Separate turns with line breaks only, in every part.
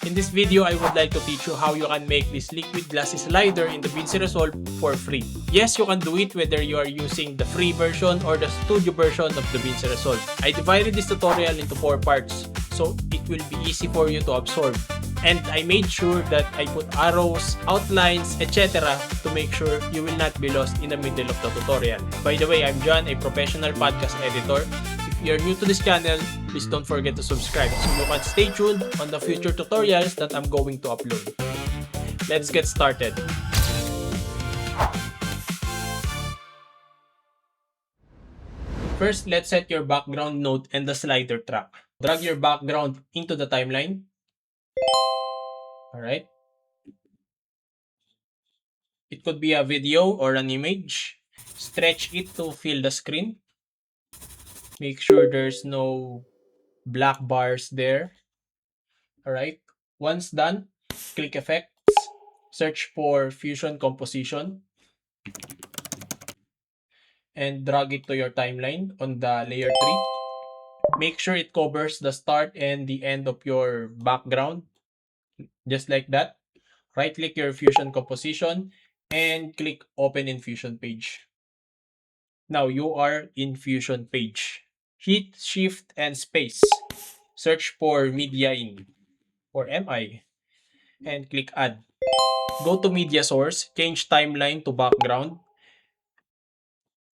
In this video, I would like to teach you how you can make this liquid glass slider in DaVinci Resolve for free. Yes, you can do it whether you are using the free version or the studio version of DaVinci Resolve. I divided this tutorial into 4 parts so it will be easy for you to absorb. And I made sure that I put arrows, outlines, etc. to make sure you will not be lost in the middle of the tutorial. By the way, I'm John, a professional podcast editor. If you're new to this channel, please don't forget to subscribe so you can stay tuned on the future tutorials that I'm going to upload. Let's get started. First, let's set your background node and the slider track. Drag your background into the timeline. Alright. It could be a video or an image. Stretch it to fill the screen. Make sure there's no black bars there. Alright. Once done, click Effects. Search for Fusion Composition. And drag it to your timeline on the layer 3. Make sure it covers the start and the end of your background. Just like that. Right click your Fusion Composition and click Open in Fusion Page. Now you are in Fusion Page. Hit Shift and Space. Search for Media In or MI and click Add. Go to Media Source, change timeline to background.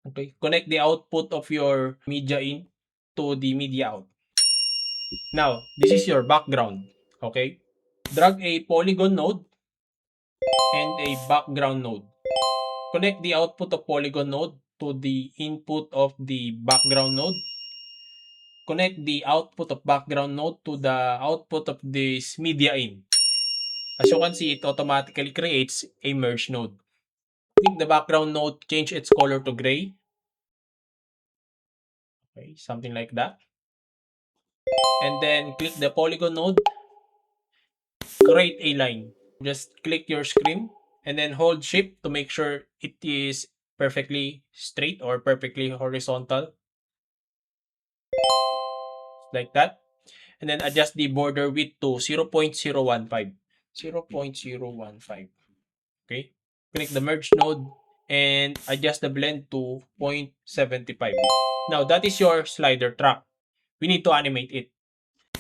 Okay, connect the output of your Media In to the Media Out. Now, this is your background. Okay, drag a polygon node and a background node. Connect the output of polygon node to the input of the background node. Connect the output of background node to the output of this media in. As you can see, it automatically creates a merge node. Click the background node, change its color to gray. Okay, something like that. And then click the polygon node, create a line. Just click your screen and then hold shift to make sure it is perfectly straight or perfectly horizontal. Like that. And then adjust the border width to 0.015. 0.015. Okay. Click the merge node and adjust the blend to 0.75. Now that is your slider track. We need to animate it.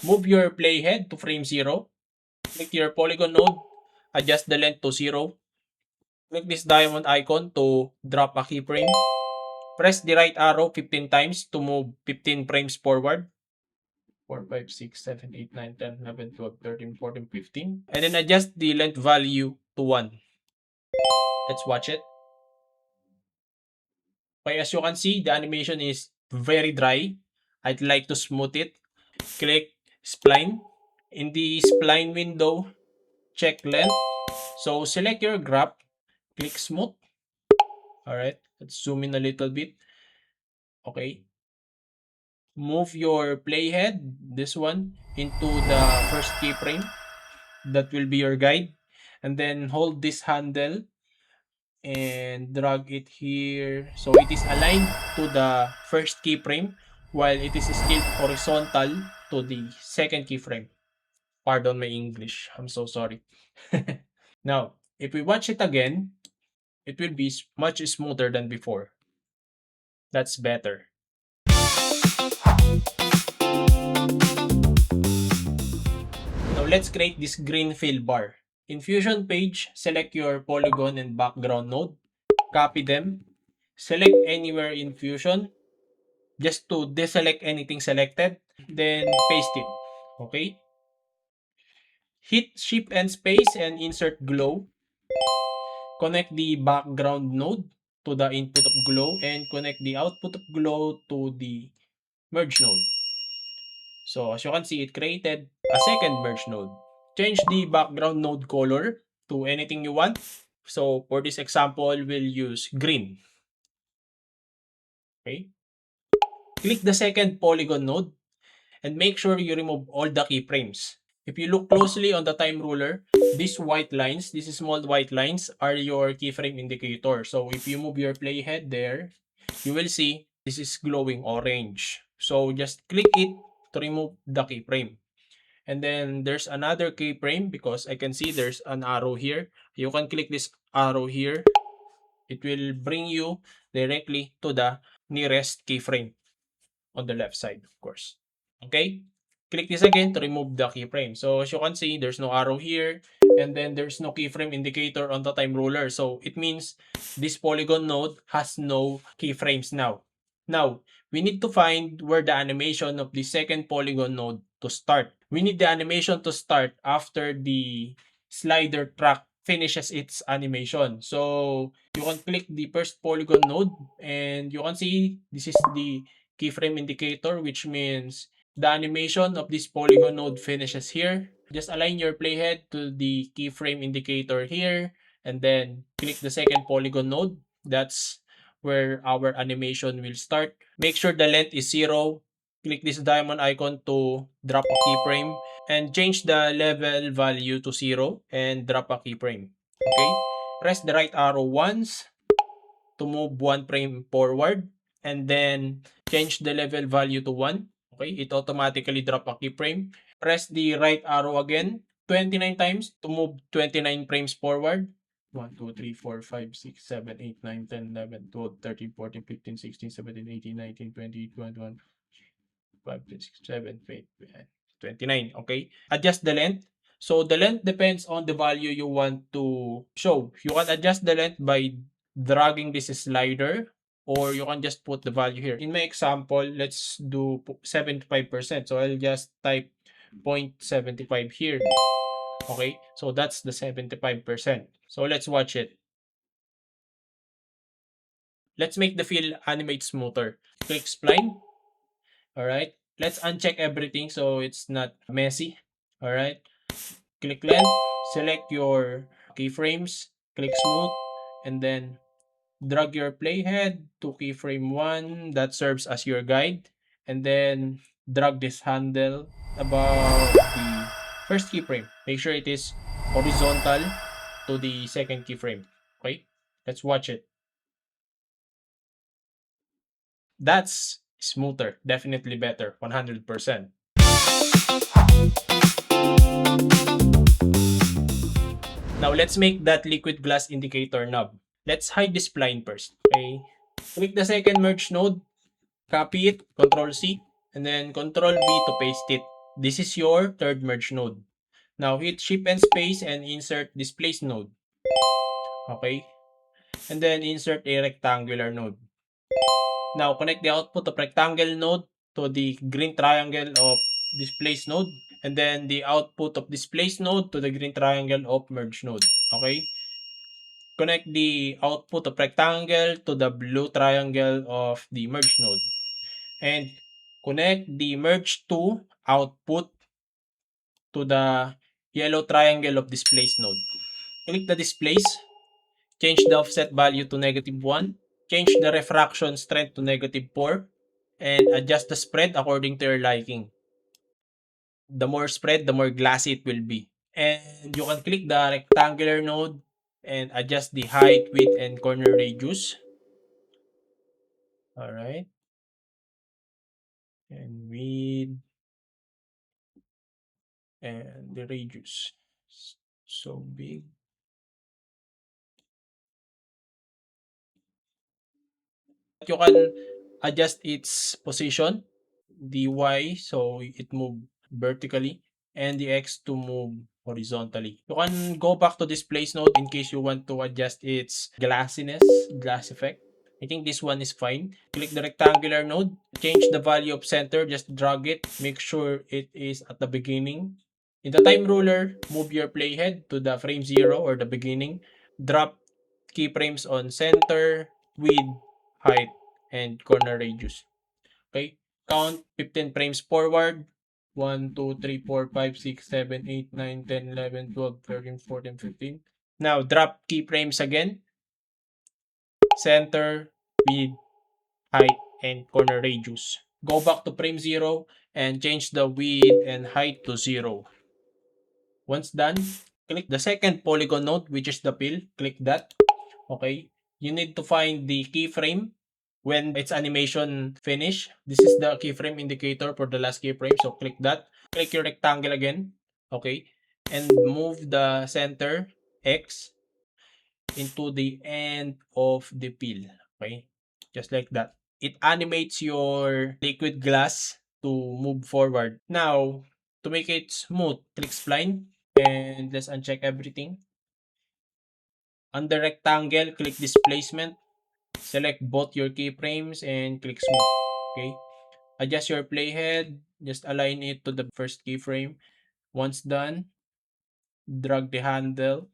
Move your playhead to frame 0. Click your polygon node. Adjust the length to 0. Click this diamond icon to drop a keyframe. Press the right arrow 15 times to move 15 frames forward. 4, 5, 6, 7, 8, 9, 10, 11, 12, 13, 14, 15. And then adjust the length value to 1. Let's watch it. Okay, as you can see, the animation is very dry. I'd like to smooth it. Click Spline. In the Spline window, check length. So select your graph. Click Smooth. Alright, let's zoom in a little bit. Okay. Move your playhead, this one, into the first keyframe. That will be your guide. And then hold this handle and drag it here. So it is aligned to the first keyframe while it is still horizontal to the second keyframe. Pardon my English. I'm so sorry. Now, if we watch it again, it will be much smoother than before. That's better. Now let's create this green fill bar. In Fusion Page, select your polygon and background node. Copy them. Select anywhere in Fusion. Just to deselect anything selected. Then paste it. Okay? Hit Shift and Space and insert glow. Connect the background node to the input of glow and connect the output of glow to the merge node. So as you can see, it created a second merge node. Change the background node color to anything you want. So for this example, we'll use green. Okay. Click the second polygon node and make sure you remove all the keyframes. If you look closely on the time ruler, these white lines, these small white lines are your keyframe indicator. So if you move your playhead there, you will see this is glowing orange. So just click it to remove the keyframe. And then there's another keyframe because I can see there's an arrow here. You can click this arrow here. It will bring you directly to the nearest keyframe on the left side, of course. Okay? Click this again to remove the keyframe. So as you can see, there's no arrow here, and then there's no keyframe indicator on the time ruler. So it means this polygon node has no keyframes now. Now, we need to find where the animation of the second polygon node to start. We need the animation to start after the slider track finishes its animation. So you can click the first polygon node, and you can see this is the keyframe indicator, which means the animation of this polygon node finishes here. Just align your playhead to the keyframe indicator here, and then click the second polygon node. That's where our animation will start. Make sure the length is 0. Click this diamond icon to drop a keyframe, and change the level value to 0 and drop a keyframe. Okay? Press the right arrow once to move one frame forward, and then change the level value to 1. Okay, it automatically drop a keyframe. Press the right arrow again 29 times to move 29 frames forward. 1, 2, 3, 4, 5, 6, 7, 8, 9, 10, 11, 12, 13, 14, 15, 16, 17, 18, 19, 20, 21, 5, 6, 7, 8, 29. Okay, adjust the length. So the length depends on the value you want to show. You can adjust the length by dragging this slider, or you can just put the value here. In my example, let's do 75%. So I'll just type 0.75 here. Okay, so that's the 75%. So let's watch it. Let's make the fill animate smoother. Click spline. All right. Let's uncheck everything so it's not messy. All right. Click length, select your keyframes, click smooth, and then drag your playhead to keyframe 1 that serves as your guide, and then drag this handle about the first keyframe. Make sure it is horizontal to the second keyframe. Okay, let's watch it. That's smoother, definitely better, 100%. Now let's make that liquid glass indicator knob. Let's hide this spline first. Okay. Click the second merge node, copy it, Control C, and then Control V to paste it. This is your third merge node. Now hit Shift and Space and insert displace node. Okay. And then insert a rectangular node. Now connect the output of rectangle node to the green triangle of displace node, and then the output of displace node to the green triangle of merge node. Okay. Connect the output of rectangle to the blue triangle of the merge node. And connect the merge to output to the yellow triangle of displace node. Click the displace. Change the offset value to -1. Change the refraction strength to -4. And adjust the spread according to your liking. The more spread, the more glassy it will be. And you can click the rectangular node and adjust the height, width, and corner radius. Alright. And width and the radius. So big. You can adjust its position, the Y so it move vertically, and the X to move horizontally. You can go back to displace node in case you want to adjust its glassiness, glass effect. I think this one is fine. Click the rectangular node, change the value of center, just drag it, make sure it is at the beginning. In the time ruler, move your playhead to the frame 0 or the beginning. Drop keyframes on center, width, height, and corner radius. Okay? Count 15 frames forward. 1, 2, 3, 4, 5, 6, 7, 8, 9, 10, 11, 12, 13, 14, 15. Now, drop keyframes again. Center, width, height, and corner radius. Go back to frame 0 and change the width and height to 0. Once done, click the second polygon node, which is the fill. Click that. Okay. You need to find the keyframe when its animation finish. This is the keyframe indicator for the last keyframe. So click that. click your rectangle again, okay, and move the center X into the end of the peel, okay, just like that. It animates your liquid glass to move forward. Now, to make it smooth, click spline and let's uncheck everything. Under rectangle, click displacement, select both your keyframes and click smooth, okay. Adjust your playhead, just align it to the first keyframe. Once done, drag the handle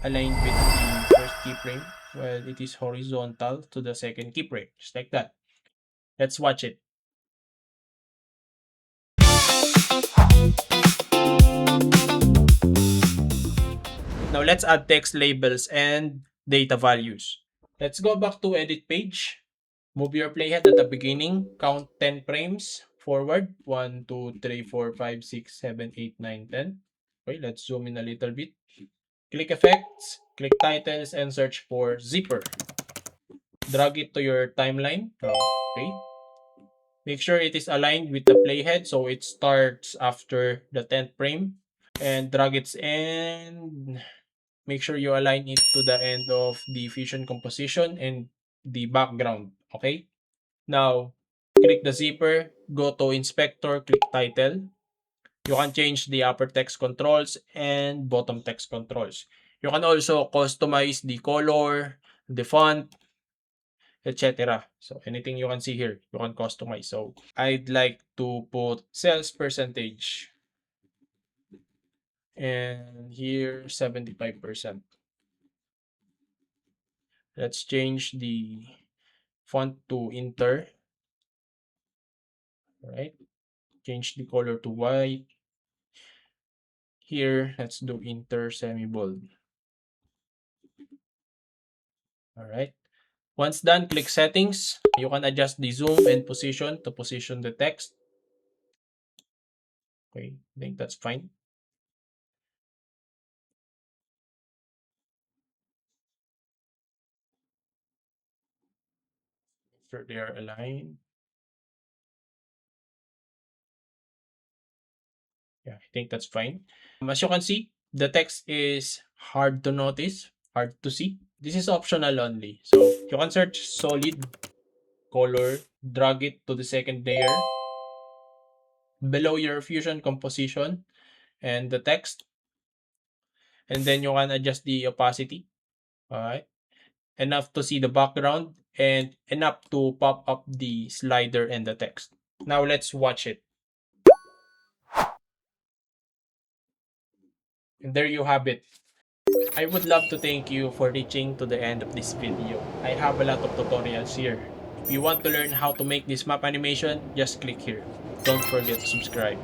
aligned with the first keyframe while it is horizontal to the second keyframe, just like that. Let's watch it. Now let's add text labels and data values. Let's go back to edit page. Move your playhead at the beginning. Count 10 frames forward. 1, 2, 3, 4, 5, 6, 7, 8, 9, 10. Okay, let's zoom in a little bit. Click effects, click titles, and search for zipper. Drag it to your timeline. Okay. Make sure it is aligned with the playhead so it starts after the 10th frame. And drag its end. Make sure you align it to the end of the fusion composition and the background. Okay. Now, click the zipper, go to inspector, click title. You can change the upper text controls and bottom text controls. You can also customize the color, the font, etc. So anything you can see here, you can customize. So I'd like to put sales percentage. And here 75%. Let's change the font to Inter. Alright. Change the color to white. Here, let's do Inter semi-bold. Alright. Once done, click settings. You can adjust the zoom and position to position the text. Okay, I think that's fine. Sure they are aligned. Yeah, I think that's fine. As you can see, the text is hard to notice, hard to see. This is optional only. So you can search solid color, drag it to the second layer below your fusion composition and the text. And then you can adjust the opacity. Alright. Enough to see the background and enough to pop up the slider and the text. Now let's watch it. And there you have it. I would love to thank you for reaching to the end of this video. I have a lot of tutorials here. If you want to learn how to make this map animation, just click here. Don't forget to subscribe.